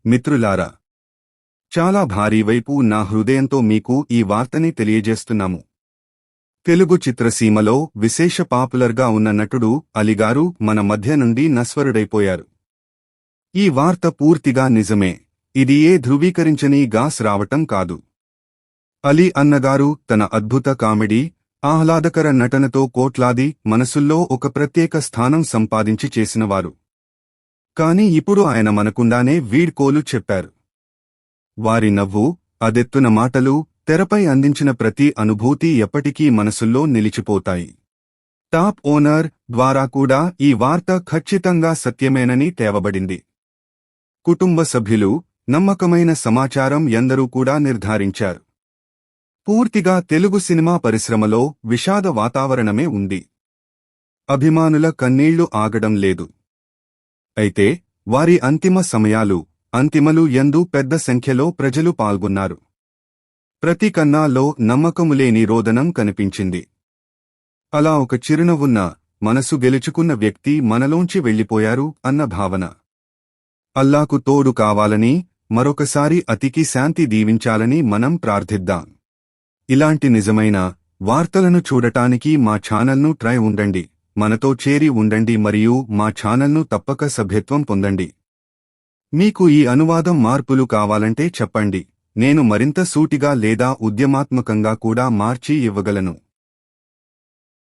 మిత్రులారా, చాలా భారీ వైపు నా హృదయంతో మీకు ఈ వార్తని తెలియజేస్తున్నాము. తెలుగు చిత్రసీమలో విశేష పాపులర్గా ఉన్న నటుడు అలీగారు మన మధ్య నుండి నశ్వరుడైపోయారు. ఈ వార్త పూర్తిగా నిజమే. ఇది ధృవీకరించని గాస్ రావటం కాదు. అలీ అన్నగారు తన అద్భుత కామెడీ, ఆహ్లాదకర నటనతో కోట్లాది మనసుల్లో ఒక ప్రత్యేక స్థానం సంపాదించి చేసినవారు. కాని ఇప్పుడు ఆయన మనకుండానే వీడ్కోలు చెప్పారు. వారి నవ్వు, అదెత్తున మాటలు, తెరపై అందించిన ప్రతి అనుభూతి ఎప్పటికీ మనసుల్లో నిలిచిపోతాయి. టాప్ ఓనర్ ద్వారా కూడా ఈ వార్త ఖచ్చితంగా సత్యమేనని తేవబడింది. కుటుంబ సభ్యులు, నమ్మకమైన సమాచారం ఎందరూ కూడా నిర్ధారించారు. పూర్తిగా తెలుగు సినిమా పరిశ్రమలో విషాద వాతావరణమే ఉంది. అభిమానుల కన్నీళ్లు ఆగడం లేదు. అయితే వారి అంతిమ సమయాలు, అంతిమలు యందు పెద్ద సంఖ్యలో ప్రజలు పాల్గొన్నారు. ప్రతి కన్నాల్లో నమ్మకములేని రోదనం కనిపించింది. అలా ఒక చిరునవ్వున్న, మనసు గెలుచుకున్న వ్యక్తి మనలోంచి వెళ్లిపోయారు అన్న భావన. అల్లాకు తోడు కావాలని, మరొకసారి అతికి శాంతి దీవించాలని మనం ప్రార్థిద్దాం. ఇలాంటి నిజమైన వార్తలను చూడటానికి మా ఛానల్ను ట్రై ఉండండి, మనతో చేరి ఉండండి మరియు మా ఛానల్ను తప్పక సభ్యత్వం పొందండి. మీకు ఈ అనువాదం మార్పులు కావాలంటే చెప్పండి, నేను మరింత సూటిగా లేదా ఉద్యమాత్మకంగా కూడా మార్చి ఇవ్వగలను.